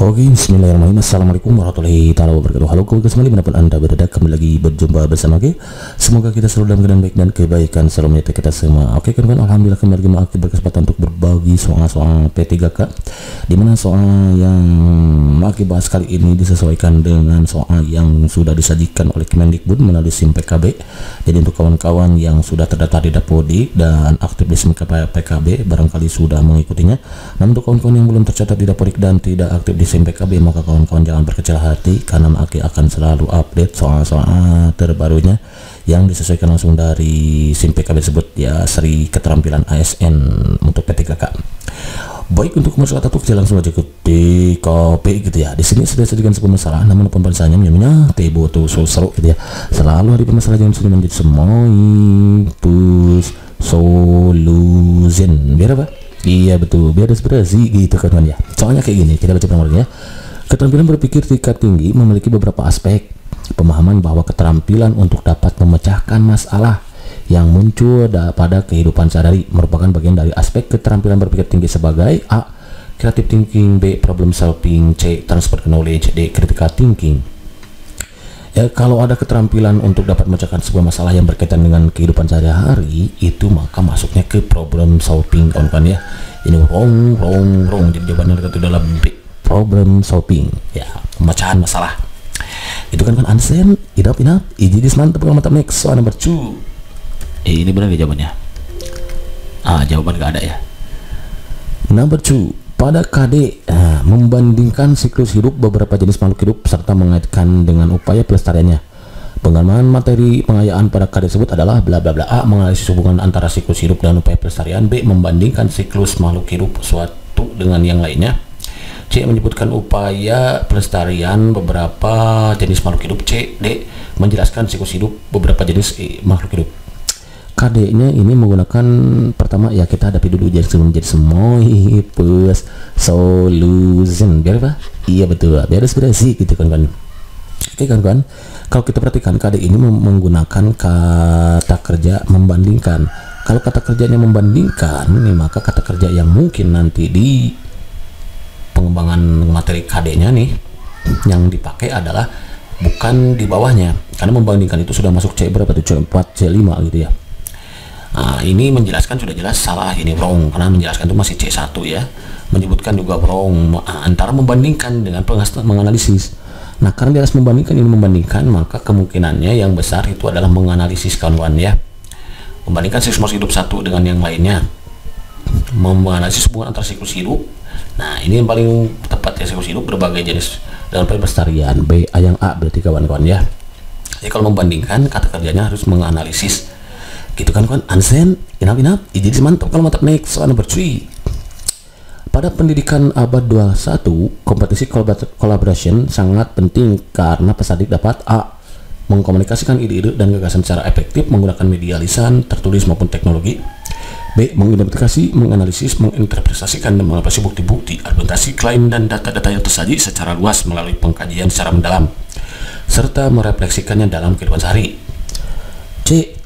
Oke, bismillahirrahmanirrahim. Assalamualaikum warahmatullahi taala wabarakatuh. Halo guys, kembali dimanapun anda berada, kembali lagi berjumpa bersama Oke. Semoga kita selalu dalam keadaan baik dan kebaikan selalu menyertai kita semua. Oke kan, alhamdulillah kembali lagi berkesempatan untuk berbagi soal-soal P3K, dimana soal yang mau kita bahas kali ini disesuaikan dengan soal yang sudah disajikan oleh Kemendikbud melalui SIM PKB. Jadi untuk kawan-kawan yang sudah terdaftar di Dapodik dan aktif di SIM PKB barangkali sudah mengikutinya. Namun untuk kawan-kawan yang belum tercatat di Dapodik dan tidak aktif di SIM PKB, maka kawan-kawan jangan berkecil hati, karena Maki akan selalu update soal-soal terbarunya yang disesuaikan langsung dari SIM PKB tersebut ya, seri keterampilan ASN untuk P3K. Baik, untuk masalah tatuk langsung aja ke PKB gitu ya. Di sini sudah disajikan sebuah masalah, namun pembahasannya namanya tebo tuh seru gitu ya. Selalu ada permasalahan yang sudah menjadi semua push solution. Biar apa? Iya betul, biar desperasi gitu kan ya. Soalnya kayak gini, kita baca nomornya. Keterampilan berpikir tingkat tinggi memiliki beberapa aspek. Pemahaman bahwa keterampilan untuk dapat memecahkan masalah yang muncul pada kehidupan sehari-hari merupakan bagian dari aspek keterampilan berpikir tinggi sebagai A. Creative thinking, B. Problem solving, C. Transfer knowledge, D. Critical thinking. Ya, kalau ada keterampilan untuk dapat memecahkan sebuah masalah yang berkaitan dengan kehidupan sehari-hari, itu maka masuknya ke problem solving, kawan-kawan ya. Ini wrong. Jadi jawabannya itu adalah B, problem solving. Ya, pemecahan masalah. Itu kan understand, enough. Jadi mantap kalau mantap. Next, soal number 2. Ini benar ya jawabannya? Jawaban gak ada ya. Number 2. Pada KD, membandingkan siklus hidup beberapa jenis makhluk hidup serta mengaitkan dengan upaya pelestariannya. Pengembangan materi pengayaan pada KD tersebut adalah bla bla bla. A. Menganalisis hubungan antara siklus hidup dan upaya pelestarian. B. Membandingkan siklus makhluk hidup suatu dengan yang lainnya. C. Menyebutkan upaya pelestarian beberapa jenis makhluk hidup. C. D. Menjelaskan siklus hidup beberapa jenis makhluk hidup. KD-nya ini menggunakan pertama ya, kita hadapi dulu jadi semua plus solution. Biar apa? Iya betul, biar desperasi gitu kan. Oke kan, kalau kita perhatikan KD ini menggunakan kata kerja membandingkan. Kalau kata kerjanya membandingkan nih, maka kata kerja yang mungkin nanti di pengembangan materi KD-nya nih yang dipakai adalah bukan di bawahnya, karena membandingkan itu sudah masuk C berapa tuh, C4, C5 gitu ya. Ini menjelaskan sudah jelas salah, ini wrong, karena menjelaskan itu masih C1 ya. Menyebutkan juga wrong, antara membandingkan dengan menganalisis. Nah, karena jelas membandingkan, ini membandingkan, maka kemungkinannya yang besar itu adalah menganalisis, kawan-kawan ya. Membandingkan siklus hidup satu dengan yang lainnya, menganalisis hubungan antara siklus hidup. Nah, ini yang paling tepat ya, siklus hidup berbagai jenis dalam pelestarian. B, yang A berarti kawan-kawan ya. Jadi kalau membandingkan, kata kerjanya harus menganalisis gitu kan, understand, enough. Jadi mantap kalau mantap. Next, soal number 3. Pada pendidikan abad 21, kompetisi collaboration sangat penting karena peserta dapat A. Mengkomunikasikan ide-ide dan gagasan secara efektif menggunakan media lisan, tertulis maupun teknologi. B. Mengidentifikasi, menganalisis, menginterpretasikan dan mengatasi bukti-bukti, argumentasi, klaim dan data-data yang tersaji secara luas melalui pengkajian secara mendalam, serta merefleksikannya dalam kehidupan sehari. C.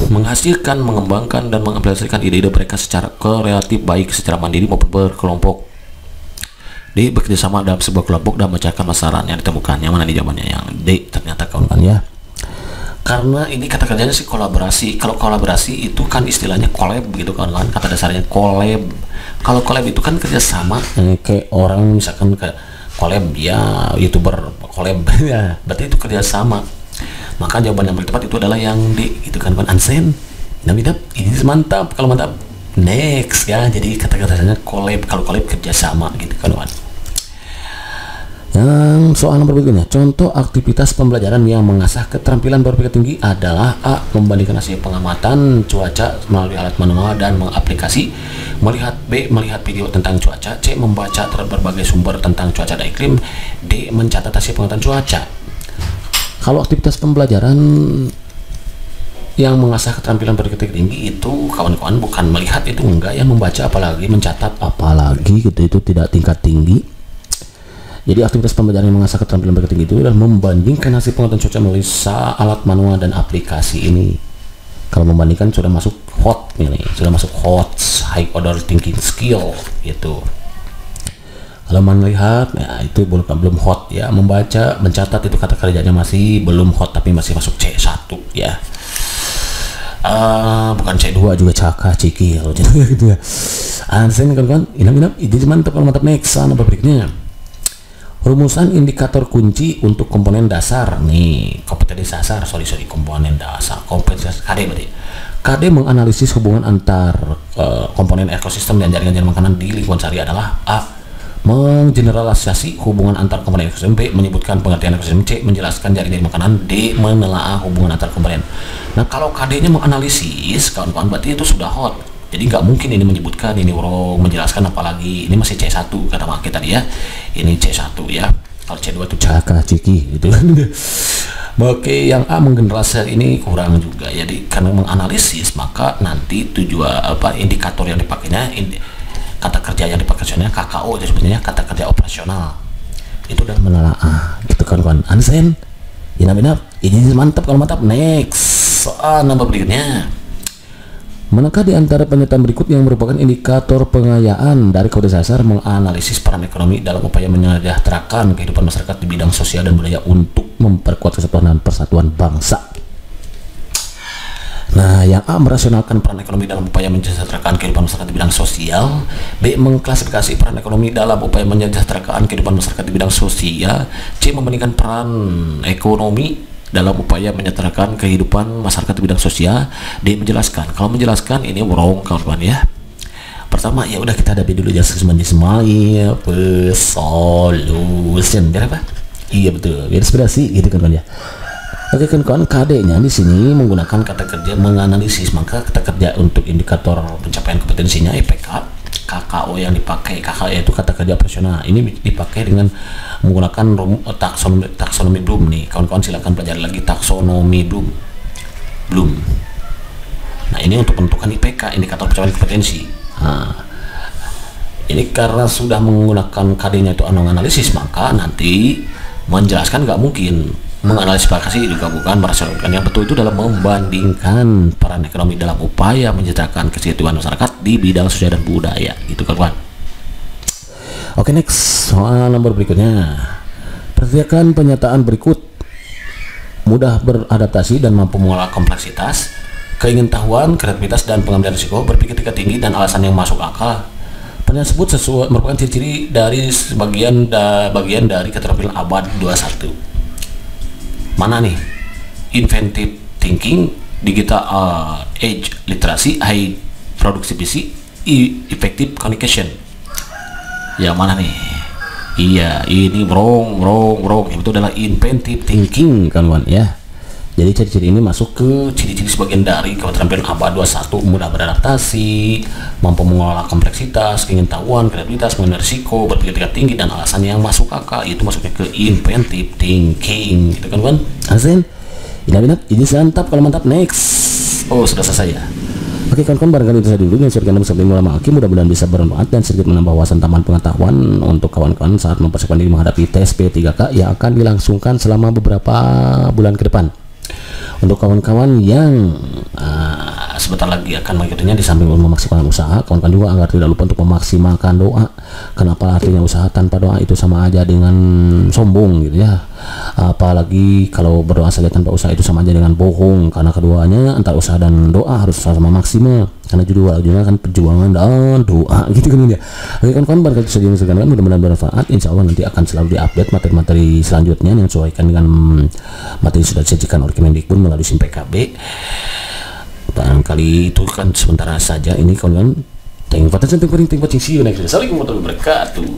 Menghasilkan, mengembangkan, dan mengaplikasikan ide-ide mereka secara kreatif, baik secara mandiri maupun berkelompok. D. Bekerjasama dalam sebuah kelompok dan memecahkan masalah yang ditemukan. Yang mana nih jawabannya? Yang D ternyata, kawan-kawan ya. Karena ini kata kerjanya sih kolaborasi. Kalau kolaborasi itu kan istilahnya collab gitu, kawan-kawan. Kata dasarnya collab. Kalau collab itu kan kerjasama, kayak orang misalkan kayak collab ya, YouTuber collab ya, berarti itu kerjasama. Maka jawaban yang paling tepat itu adalah yang D gitu kan, unseen. Ini mantap kalau mantap. Next ya, jadi kata-katanya collab. Kalau collab kerjasama gitu kan. Yang soal nomor berikutnya, contoh aktivitas pembelajaran yang mengasah keterampilan berpikir tinggi adalah A. Membandingkan hasil pengamatan cuaca melalui alat manual dan mengaplikasi. B. Melihat video tentang cuaca. C. Membaca berbagai sumber tentang cuaca dan iklim. D. Mencatat hasil pengamatan cuaca. Kalau aktivitas pembelajaran yang mengasah keterampilan berpikir tinggi itu, kawan-kawan, bukan melihat, itu enggak ya, membaca apalagi mencatat apalagi gitu, itu tidak tingkat tinggi. Jadi aktivitas pembelajaran yang mengasah keterampilan berpikir tinggi itu adalah membandingkan hasil pengetahuan cuaca melalui alat manual dan aplikasi ini. Kalau membandingkan sudah masuk hot ini, sudah masuk hot high order thinking skill gitu. Kalau melihat, ya itu belum hot ya. Membaca, mencatat itu kata kerjanya masih belum hot tapi masih masuk C1 ya. Bukan C2 juga cakah ciki kalau gitu ya. Saya kan inap ini mantap kalau mantap. Next nomor berikutnya. Rumusan indikator kunci untuk komponen dasar nih, kompetensi dasar, komponen dasar, kompetensi KD berarti. KD menganalisis hubungan antar komponen ekosistem dan jaringan makanan di lingkungan sehari adalah A. Menggeneralisasi hubungan antar komponen ekosistem. B. Menyebutkan pengertian ekosistem. C. Menjelaskan jaringan makanan. D. Menelaah hubungan antar komponen. Nah, kalau KD-nya menganalisis, kawan-kawan, berarti itu sudah hot. Jadi nggak mungkin ini menyebutkan, ini menjelaskan, apalagi ini masih C1 kata Maki tadi ya. Ini C1 ya. Kalau C2 itu cakah ciki gitu kan. Oke, yang A menggeneralisasi ini kurang juga. Jadi karena menganalisis, maka nanti tujuan indikator yang dipakainya, kata kerja yang dipakainya KKO, itu sebenarnya kata kerja operasional. Itu udah menelaah gitu kan kawan. Ansen inap ini mantap kalau mantap. Next soal nomor berikutnya. Manakah di antara pernyataan berikut yang merupakan indikator pengayaan dari kode dasar menganalisis peran ekonomi dalam upaya menyejahterakan kehidupan masyarakat di bidang sosial dan budaya untuk memperkuat kesatuan dan persatuan bangsa? Nah, yang A merasionalkan peran ekonomi dalam upaya mensejahterakan kehidupan masyarakat di bidang sosial. B mengklasifikasi peran ekonomi dalam upaya mensejahterakan kehidupan masyarakat di bidang sosial. C membandingkan peran ekonomi dalam upaya menyejahterakan kehidupan masyarakat di bidang sosial. D menjelaskan. Kalau menjelaskan ini wrong kawan-kawan ya. Pertama ya udah kita hadapi dulu just Ismail solution. Biar apa? Iya betul. Biar inspirasi gitu kan ya. Oke kawan, KD-nya di sini menggunakan kata kerja menganalisis, maka kata kerja untuk indikator pencapaian kompetensinya IPK. KKO yang dipakai, KKO itu kata kerja operasional. Ini dipakai dengan menggunakan taksonomi Bloom nih. Kawan-kawan silakan pelajari lagi taksonomi Bloom. Nah, ini untuk menentukan IPK, indikator pencapaian kompetensi. Nah, ini karena sudah menggunakan KD-nya itu analisis, maka nanti menjelaskan nggak mungkin. Menganalisis juga bukan, merasionalkan. Yang betul itu dalam membandingkan peran ekonomi dalam upaya menyejahterakan kesejahteraan masyarakat di bidang sosial dan budaya gitu kawan. Oke, next soal nomor berikutnya. Perhatikan pernyataan berikut. Mudah beradaptasi dan mampu mengolah kompleksitas, keingintahuan, kreativitas dan pengambilan risiko, berpikir tingkat tinggi dan alasan yang masuk akal. Pernyataan tersebut merupakan ciri-ciri dari bagian dari keterampilan abad 21. Mana nih? Inventive thinking, digital age literasi, high productivity, effective communication. Yang mana nih? Iya, ini wrong. Itu adalah inventive thinking kawan ya. Jadi ciri-ciri ini masuk ke ciri-ciri sebagian dari keterampilan abad 21, mudah beradaptasi, mampu mengolah kompleksitas, keingintahuan, kreativitas, mengenai risiko, berpikir tingkat tinggi dan alasan yang masuk akal. Itu masuknya ke inventive thinking gitu kan kawan. Asen ini mantap kalau mantap. Next. Oh, sudah selesai ya. Oke kawan-kawan, barangkali itu saja dulu yang saya berikan bersama ulama Aki. Mudah-mudahan bisa bermanfaat dan sedikit menambah wawasan tambahan pengetahuan untuk kawan-kawan saat mempersiapkan diri menghadapi tes P3K yang akan dilangsungkan selama beberapa bulan ke depan. Untuk kawan-kawan yang sebentar lagi akan mengikutinya, di samping memaksimalkan usaha, kawan-kawan juga agar tidak lupa untuk memaksimalkan doa. Kenapa artinya usaha tanpa doa itu sama aja dengan sombong gitu ya. Apalagi kalau berdoa saja tanpa usaha itu sama aja dengan bohong, karena keduanya antara usaha dan doa harus sama maksimal. Karena judulnya kan perjuangan dan doa gitu kan ya. Oke kawan-kawan, barangkali itu saja yang saya sampaikan, mudah-mudahan bermanfaat. Insya Allah nanti akan selalu diupdate materi-materi selanjutnya yang sesuaikan dengan materi sudah disajikan oleh Kemendikbud melalui SIM PKB. Barangkali itu kan sementara saja ini kawan-kawan. Thank you for watching. See you next video. Assalamualaikum warahmatullahi wabarakatuh.